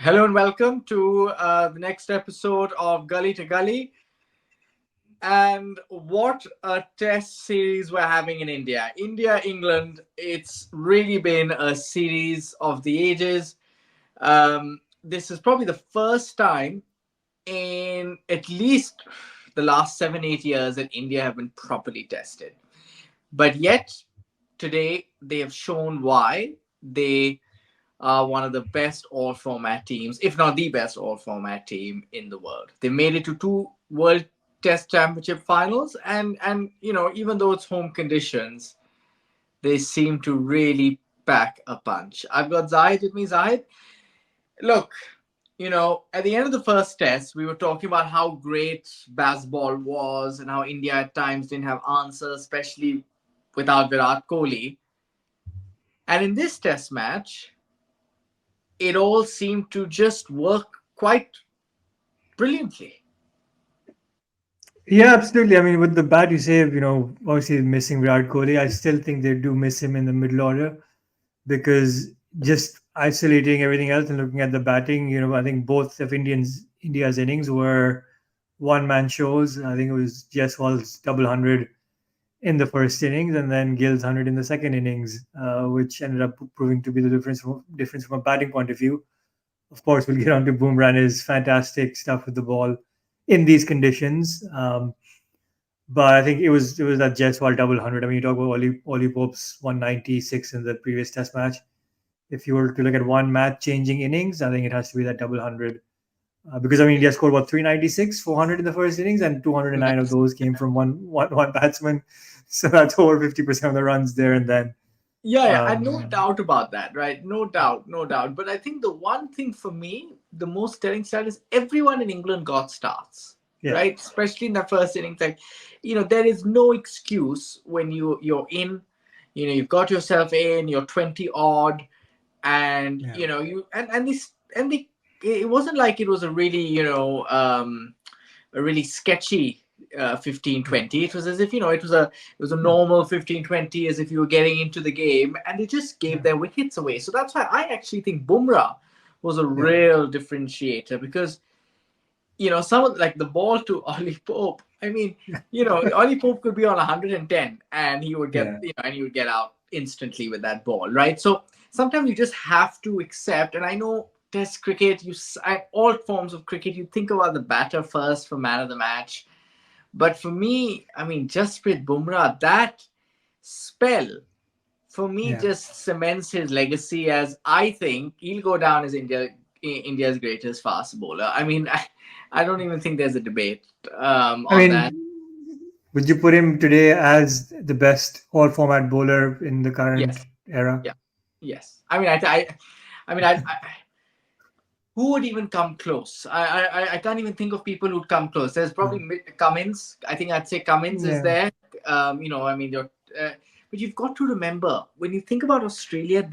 Hello and welcome to the next episode of Gully to Gully. And what a test series we're having in India. India, England, it's really been a series of the ages. This is probably the first time in at least the last 7, 8 years that India have been properly tested. But yet, today, they have shown why they are one of the best all format teams, if not the best all format team in the world. They made it to two World Test Championship finals, and even though it's home conditions, they seem to really pack a punch. I've got Zahid with me. Zahid, look, at the end of the first test, we were talking about how great Bazball was and how India at times didn't have answers, especially without Virat Kohli. And in this test match, it all seemed to just work quite brilliantly. Yeah, absolutely. I mean, with the bat, you say, obviously missing Virat Kohli. I still think they do miss him in the middle order because just isolating everything else and looking at the batting, I think both of India's innings were one-man shows. I think it was Jaiswal's double hundred in the first innings and then Gill's hundred in the second innings, which ended up proving to be the difference from a batting point of view. Of course, we'll get on to Bumrah and his fantastic stuff with the ball in these conditions. But I think it was that Jaiswal double hundred. I mean, you talk about Oli Pope's 196 in the previous Test match. If you were to look at one match changing innings, I think it has to be that double hundred. Because I mean, India scored what 396, 400 in the first innings, and 209 of Nice. those came from one batsman. So that's over 50% of the runs there and then. Yeah, and no Um, doubt about that, right? No doubt, no doubt. But I think the one thing for me, the most telling stat is everyone in England got starts, yeah, right? Especially in the first innings. Like, there is no excuse when you're in, you've got yourself in, you're 20 odd, and yeah, you and this and the it wasn't like it was a really a really sketchy 15 yeah, 20. It was as if it was a normal 15 20, as if you were getting into the game, and they just gave yeah, their wickets away. So that's why I actually think Bumrah was a yeah, real differentiator, because some of, like, the ball to Ollie Pope. I mean, Ollie Pope could be on 110 and he would get yeah. and he would get out instantly with that ball, right? So sometimes you just have to accept. And I know Test cricket, all forms of cricket, you think about the batter first for man of the match. But for me, I mean, Jasprit Bumrah, that spell for me Yeah. just cements his legacy, as I think he'll go down as India's greatest fast bowler. I mean, I don't even think there's a debate I on that. mean, would you put him today as the best all format bowler in the current Yes, era? yeah, yes. I mean, I mean, who would even come close? I can't even think of people who'd come close. There's probably No. Cummins. I think I'd say Cummins is Yeah. there. I mean, but you've got to remember, when you think about Australia,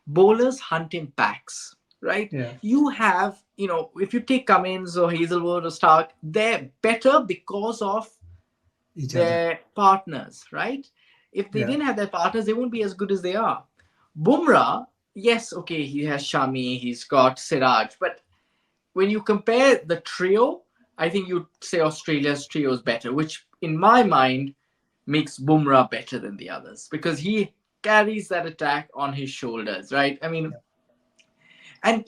bowlers hunt in packs, right? Yeah. You have, if you take Cummins or Hazelwood or Stark, they're better because of Each other. their partners, right? If they Yeah. didn't have their partners, they won't be as good as they are. Bumrah, yes, okay, he has Shami, he's got Siraj, but when you compare the trio, I think you'd say Australia's trio is better, which in my mind makes Bumrah better than the others, because he carries that attack on his shoulders, right? I mean, Yeah. and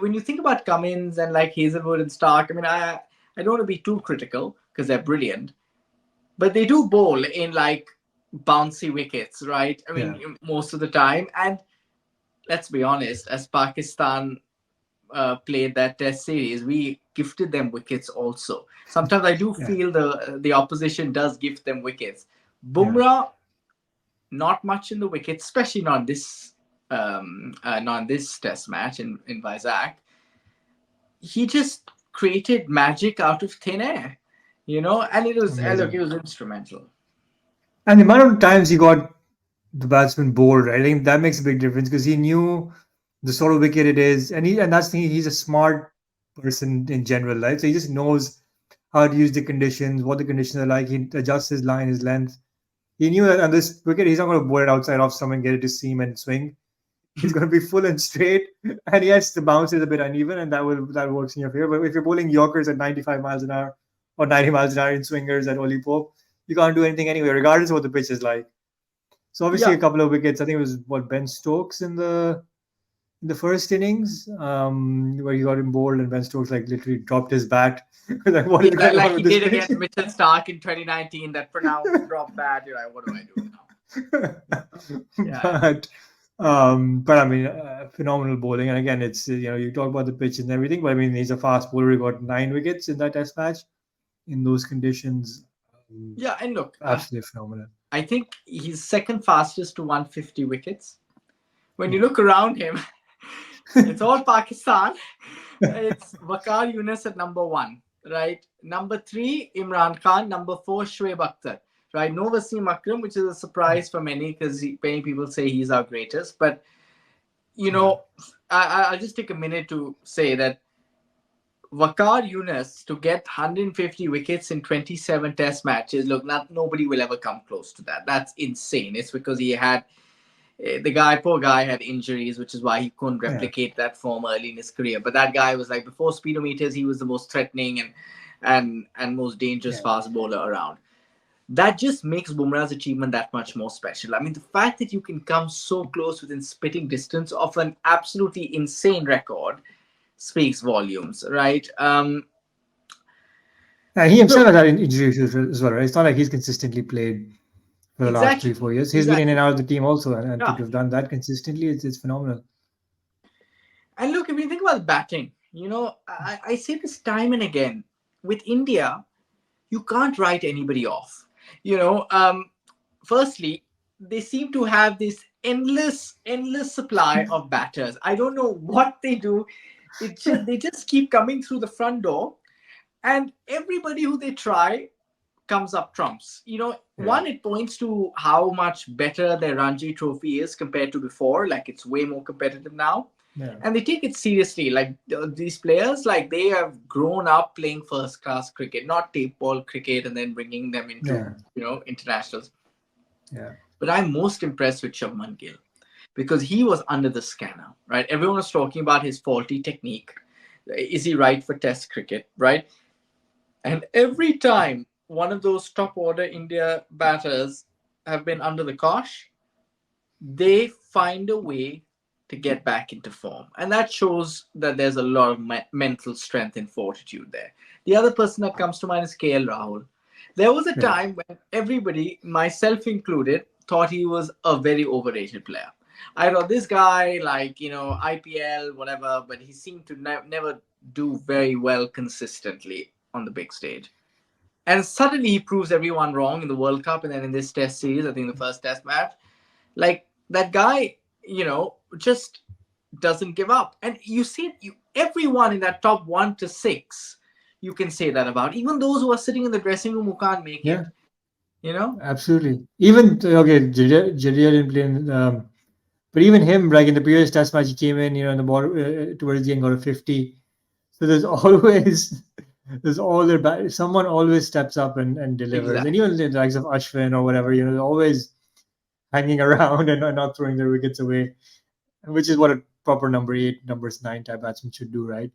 when you think about Cummins and like Hazelwood and Stark, I mean, I don't want to be too critical because they're brilliant, but they do bowl in like bouncy wickets, right? I Yeah. mean, most of the time. And let's be honest, as Pakistan played that Test series, we gifted them wickets also. Sometimes I do Yeah. feel the opposition does gift them wickets. Yeah. Bumrah, not much in the wickets, especially not in this Test match in Vizag. He just created magic out of thin air, and look, it Amazing. was instrumental. And the amount of times he got the batsman bowled, right? I think that makes a big difference because he knew the sort of wicket it is, and that's the thing. He's a smart person in general, right? So he just knows how to use the conditions, what the conditions are like. He adjusts his line, his length. He knew that on this wicket, he's not going to bowl it outside off someone, get it to seam and swing. It's going to be full and straight. And yes, the bounce is a bit uneven, and that works in your favor. But if you're bowling Yorkers at 95 miles an hour or 90 miles an hour in swingers at Oli Pope, you can't do anything anyway, regardless of what the pitch is like. So obviously Yeah, a couple of wickets. I think it was what Ben Stokes in the first innings, where he got him bowled and Ben Stokes like literally dropped his bat. Like, what yeah, is going like on he with this did pitch? against Mitchell Stark in 2019. That pronounced drop bad. You're like, what do I do now? Yeah, but but I mean, phenomenal bowling. And again, it's you talk about the pitch and everything, but I mean, he's a fast bowler. He got 9 wickets in that Test match in those conditions. Um, yeah, and look, Absolutely phenomenal. I think he's second fastest to 150 wickets. When you Yeah. look around him, it's all Pakistan. It's Waqar Yunus at number one, right? Number three, Imran Khan. Number four, Shoaib Akhtar, right? No Wasim Akram, which is a surprise for many because many people say he's our greatest. But, you Yeah. know, I'll just take a minute to say that Waqar Yunus to get 150 wickets in 27 test matches, look, nobody will ever come close to that. That's insane. It's because he had poor guy had injuries, which is why he couldn't Yeah. replicate that form early in his career. But that guy was like before speedometers, he was the most threatening and most dangerous Yeah. fast bowler around. That just makes Bumrah's achievement that much more special. I mean, the fact that you can come so close within spitting distance of an absolutely insane record speaks volumes, right? He himself Look, has had injury issues as well, right? It's not like he's consistently played for the last three, exactly, 4 years. He's been in and exactly. out of the team also, and to Yeah, have done that consistently, it's phenomenal. and look, if you think about batting, I say this time and again with India, you can't write anybody off. You know, firstly, they seem to have this endless supply of batters. I don't know what they do. They just keep coming through the front door, and everybody who they try comes up trumps. Yeah. One, it points to how much better their Ranji Trophy is compared to before. Like it's way more competitive now, Yeah. and they take it seriously. Like these players, like they have grown up playing first class cricket, not tape ball cricket, and then bringing them into Yeah. internationals. Yeah. But I'm most impressed with Shubman Gill because he was under the scanner, right? Everyone was talking about his faulty technique. Is he right for Test cricket, right? And every time one of those top order India batters have been under the cosh, they find a way to get back into form. And that shows that there's a lot of mental strength and fortitude there. The other person that comes to mind is KL Rahul. There was a Yeah. time when everybody, myself included, thought he was a very overrated player. I thought this guy, like, IPL, whatever, but he seemed to never do very well consistently on the big stage. And suddenly he proves everyone wrong in the World Cup and then in this test series, I think the first test match. Like that guy, just doesn't give up. And you see everyone in that top 1 to 6, you can say that about. Even those who are sitting in the dressing room who can't make Yeah. it, you know? Absolutely. Even okay, Jadeja didn't play, but even him, like in the previous Test match, he came in, in the ball towards the end, got a 50. So there's always someone always steps up and delivers, and Exactly. even the likes of Ashwin or whatever, they're always hanging around and not throwing their wickets away, which is what a proper number 8, numbers 9 type batsman should do, right?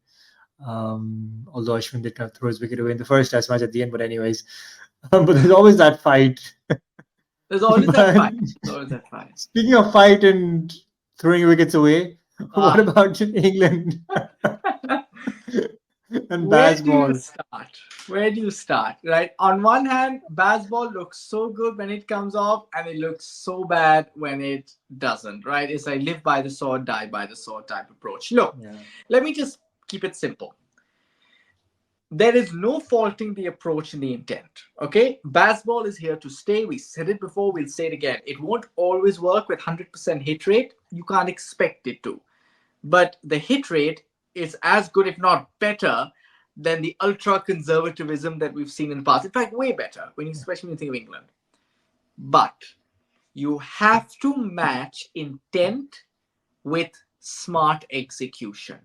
Although Ashwin did kind of throw his wicket away in the first Test match at the end, but anyways, but there's always that fight. There's always that But fight. There's always that fight. speaking of fight and throwing wickets away, what Ah. about England and Where do you Bazball? start? Where do you start? Right? On one hand, Bazball looks so good when it comes off, and it looks so bad when it doesn't. Right? It's like live by the sword, die by the sword type approach. Look, Yeah, let me just keep it simple. There is no faulting the approach and the intent. Okay? Bazball is here to stay. We said it before, we'll say it again. It won't always work with 100% hit rate. You can't expect it to. But the hit rate is as good, if not better, than the ultra conservatism that we've seen in the past. In fact, way better, especially when you think of England. But you have to match intent with smart execution.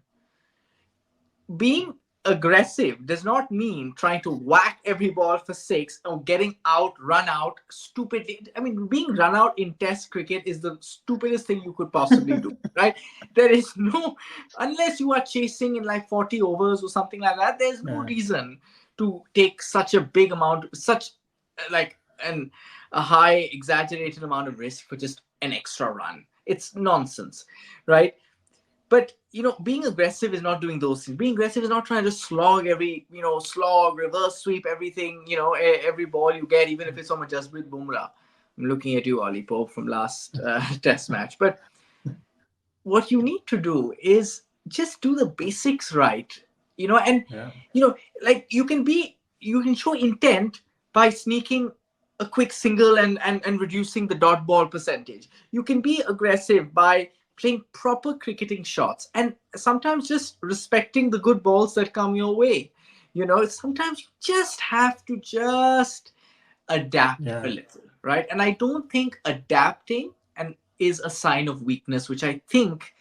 Being aggressive does not mean trying to whack every ball for six or getting out, run out stupidly. I mean, being run out in Test cricket is the stupidest thing you could possibly do, right? There is no, unless you are chasing in like 40 overs or something like that, there's no Yeah. reason to take such a big amount, such like an a high exaggerated amount of risk for just an extra run. It's nonsense, right? But being aggressive is not doing those things. Being aggressive is not trying to slog every, slog, reverse sweep everything, every ball you get, even if it's from a just with Bumrah. I'm looking at you, Ollie Pope, from last Test match. But what you need to do is just do the basics right, and Yeah. like you can show intent by sneaking a quick single and reducing the dot ball percentage. You can be aggressive by playing proper cricketing shots and sometimes just respecting the good balls that come your way. Sometimes you just have to just adapt a Yeah. little, right? And I don't think adapting and is a sign of weakness, which I think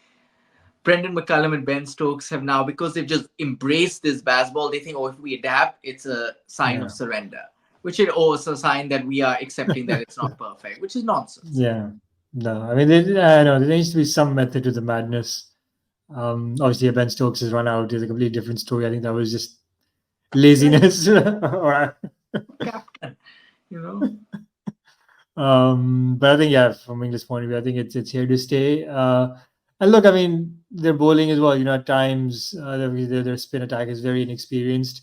Brendan McCullum and Ben Stokes have now, because they've just embraced this Bazball, they think, oh, if we adapt, it's a sign of Yeah. surrender, which is also a sign that we are accepting that it's not perfect, which is nonsense. Yeah. No, I mean, I know there needs to be some method to the madness. Obviously, Ben Stokes' run out is a completely different story. I think that was just Right. laziness. or, Captain, you know. but I think, yeah, from English point of view, I think it's here to stay. And look, I mean, their bowling as well. At times their spin attack is very inexperienced.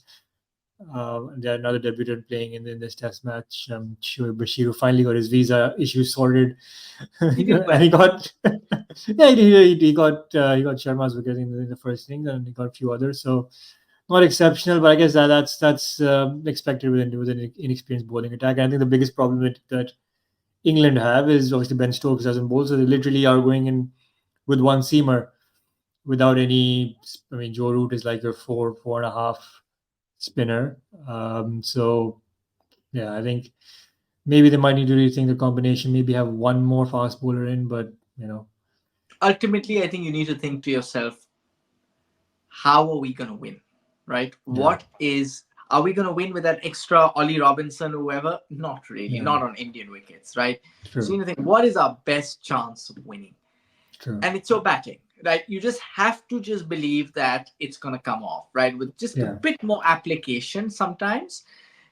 They had another debutant playing in this test match. Shoaib Bashir, who finally got his visa issue sorted, He did and well. he got yeah, he got Sharma's wicket in the first innings, and he got a few others. So not exceptional, but I guess that's expected with an inexperienced bowling attack. And I think the biggest problem that England have is obviously Ben Stokes doesn't bowl, so they literally are going in with one seamer without any. I mean, Joe Root is like your four and a half spinner. So yeah, I think maybe they might need to rethink the combination. Maybe have one more fast bowler in, but Ultimately, I think you need to think to yourself, how are we going to win, right? yeah, Are we going to win with that extra Ollie Robinson, whoever? Not really, yeah, not on Indian wickets, right? So true, you think, what is our best chance of winning? true, And it's your batting, right? You just have to just believe that it's going to come off, right? With just a yeah, bit more application sometimes.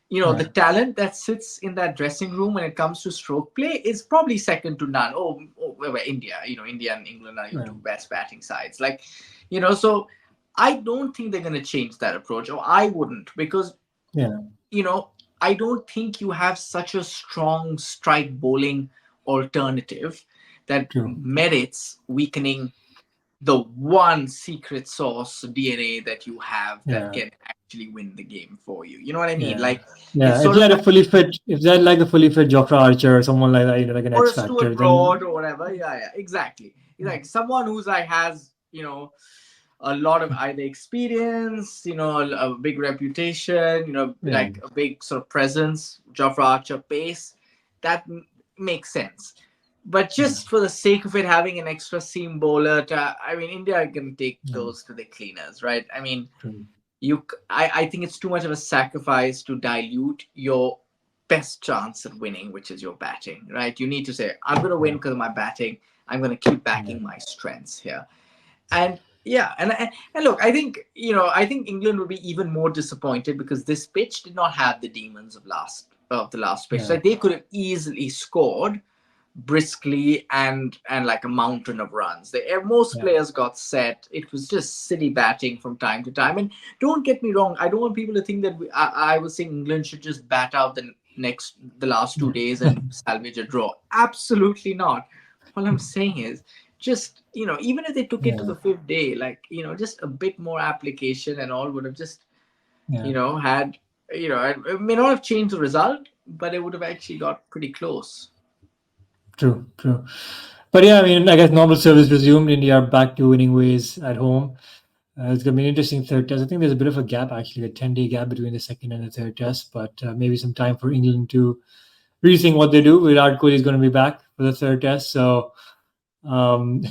The yeah, talent that sits in that dressing room when it comes to stroke play is probably second to none. India, India and England are your yeah, two best batting sides. So I don't think they're going to change that approach, or I wouldn't, because, yeah, you know, I don't think you have such a strong strike bowling alternative that true, merits weakening the one secret sauce DNA that you have that yeah, can actually win the game for you. You know what I mean? yeah. Like, it's Yeah, if sort they of had a like, fully fit, if they had like a fully fit Jofra Archer or someone like that, like an or X a Stuart factor, Broad then or whatever. Yeah, yeah, exactly. Like someone who's like has, a lot of either experience, a big reputation, yeah, like a big sort of presence, Jafra Archer pace, that makes sense. But yeah, just for the sake of it, having an extra seam bowler, I mean, India can take yeah, those to the cleaners, right? I mean, true, I think it's too much of a sacrifice to dilute your best chance at winning, which is your batting, right? You need to say, I'm going to win yeah, because of my batting. I'm going to keep yeah, backing my strengths here. And yeah, and look, I think England would be even more disappointed because this pitch did not have the demons of the last pitch. yeah, Like they could have easily scored briskly and like a mountain of runs. Most yeah, players got set. It was just silly batting from time to time. And don't get me wrong, I don't want people to think that I was saying England should just bat out the last yeah, 2 days and salvage a draw. Absolutely not. All I'm saying is just even if they took it to yeah, the fifth day, like just a bit more application and all would have just yeah. had it may not have changed the result, but it would have actually got pretty close. True, true. But yeah, I mean, I guess normal service resumed. India are back to winning ways at home. It's going to be an interesting third test. I think there's a bit of a gap, actually, a 10-day gap between the second and the third test, but maybe some time for England to rethink what they do. Virat Kohli is going to be back for the third test. So um,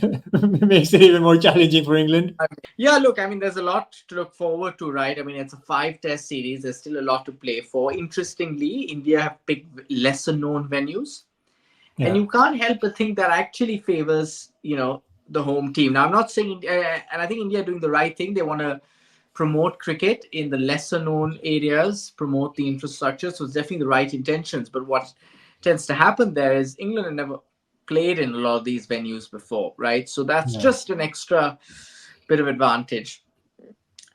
makes it even more challenging for England. Yeah, look, I mean, there's a lot to look forward to, right? I mean, it's a five-test series. There's still a lot to play for. Interestingly, India have picked lesser-known venues, and Yeah, you can't help but think that actually favors, the home team. Now, I'm not saying, and I think India are doing the right thing. They want to promote cricket in the lesser-known areas, promote the infrastructure. So it's definitely the right intentions. But what tends to happen there is England have never played in a lot of these venues before, right? So that's yeah, just an extra bit of advantage.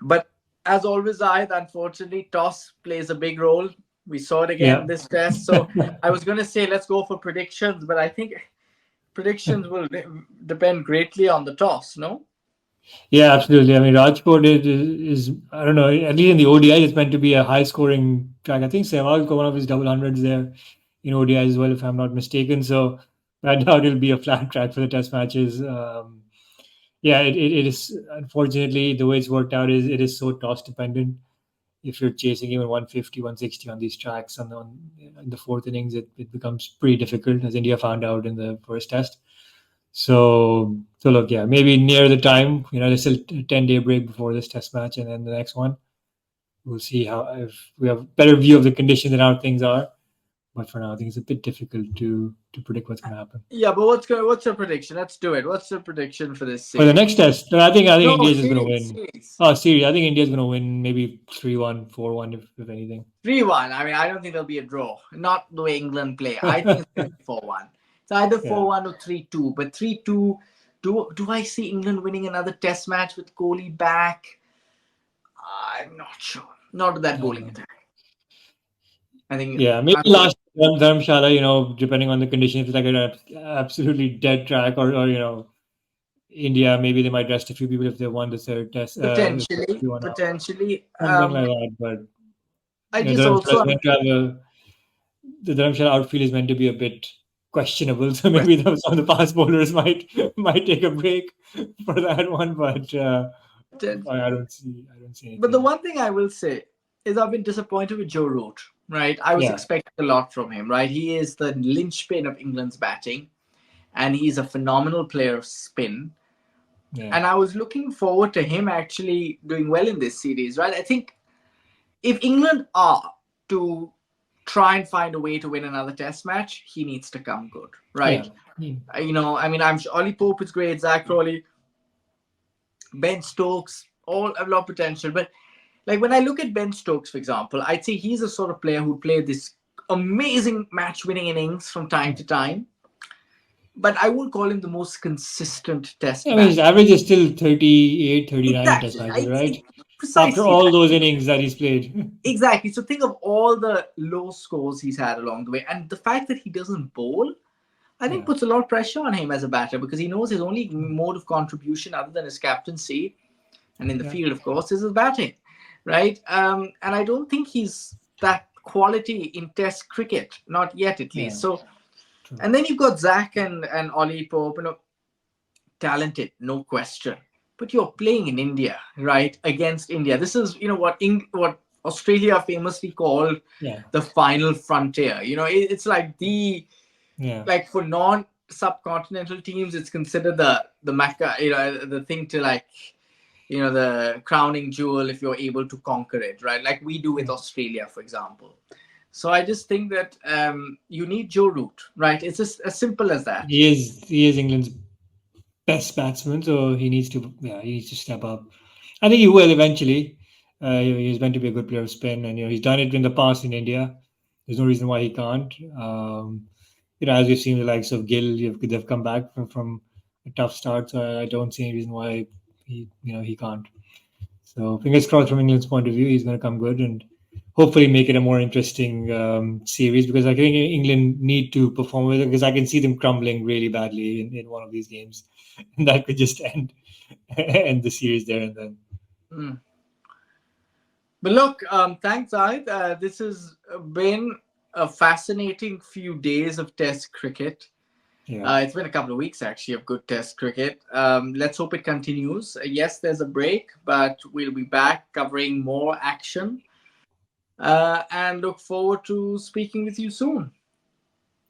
But as always, unfortunately, toss plays a big role. We saw it again yeah. in this test. So I was going to say, let's go for predictions, but I think predictions will depend greatly on the toss, no? Yeah, absolutely. I mean, Rajkot is I don't know, at least in the ODI, it's meant to be a high scoring track. I think Sehwag got one of his double hundreds there in ODI as well, if I'm not mistaken. So I doubt it'll be a flat track for the test matches. Yeah, it is, unfortunately, the way it's worked out is it is so toss dependent. If you're chasing even 150, 160 on these tracks in the fourth innings, it becomes pretty difficult, as India found out in the first test. So look, yeah, maybe near the time, there's still a 10-day break before this test match, and then the next one, we'll see how if we have a better view of the conditions and how things are. But for now, I think it's a bit difficult to predict what's going to happen Yeah, but what's your prediction? Let's do it. What's your prediction for this for the series? next test. I think No, India is just going to series, win. series. Oh, series. I think India is going to win maybe 3-1, 4-1, if anything. 3-1. I mean, I don't think there'll be a draw. Not the way England play. I think it's going to be 4-1. It's either Yeah. 4-1 or 3-2. But 3-2, do I see England winning another test match with Kohli back? I'm not sure. Not with that bowling Uh, attack. I think yeah, maybe last Dharamshala, depending on the conditions, if it's like an absolutely dead track, or India, maybe they might rest a few people if they won the third test, if potentially, they won out. potentially. Something like that. But I just Dharamshala also is meant to have the Dharamshala outfield is meant to be a bit questionable, so question. maybe some of the fast bowlers might take a break for that one. But I don't see But the anything. one thing I will say is I've been disappointed with Joe Root. Right, I was Yeah, expecting a lot from him. Right, he is the linchpin of England's batting, and he's a phenomenal player of spin. yeah, And I was looking forward to him actually doing well in this series, right? I think if England are to try and find a way to win another test match, he needs to come good, yeah. right? I mean, I'm sure Ollie Pope is great, Zach Crawley, Ben Stokes, all have a lot of potential. But like when I look at Ben Stokes, for example, I'd say he's a sort of player who played this amazing match winning innings from time to time. But I won't call him the most consistent test I mean, his batter. average is still 38, 39 in test Exactly. matches, I'd right? say After precisely all that. those innings that he's played. Exactly. So think of all the low scores he's had along the way. And the fact that he doesn't bowl, I think Yeah, puts a lot of pressure on him as a batter because he knows his only mode of contribution other than his captaincy and in the yeah, field, of course, is his batting. Right? And I don't think he's that quality in test cricket, not yet at yeah. least. So True. and then you've got Zach and Ollie Pope, talented, no question. But you're playing in India, right? Against India. This is, what Australia famously called Yeah, the final frontier. It's like yeah, for non subcontinental teams, it's considered the mecca, the thing to the crowning jewel if you're able to conquer it, right? Like we do with yeah. Australia, for example. So I just think that you need Joe Root, right? It's just as simple as that. He is England's best batsman, so he needs to step up. I think he will eventually. He's meant to be a good player of spin, and he's done it in the past in India. There's no reason why he can't. As we've seen the likes of Gill, they've come back from a tough start, so I don't see any reason why he can't. So fingers crossed from England's point of view, he's going to come good and hopefully make it a more interesting series, because I think England need to perform with it, because I can see them crumbling really badly in one of these games, and that could just end the series there and then. Mm. But look, thanks, Zahid. This has been a fascinating few days of Test cricket. Yeah, It's been a couple of weeks actually of good Test cricket. Let's hope it continues. Yes, there's a break, but we'll be back covering more action and look forward to speaking with you soon.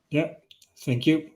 yeah. Thank you.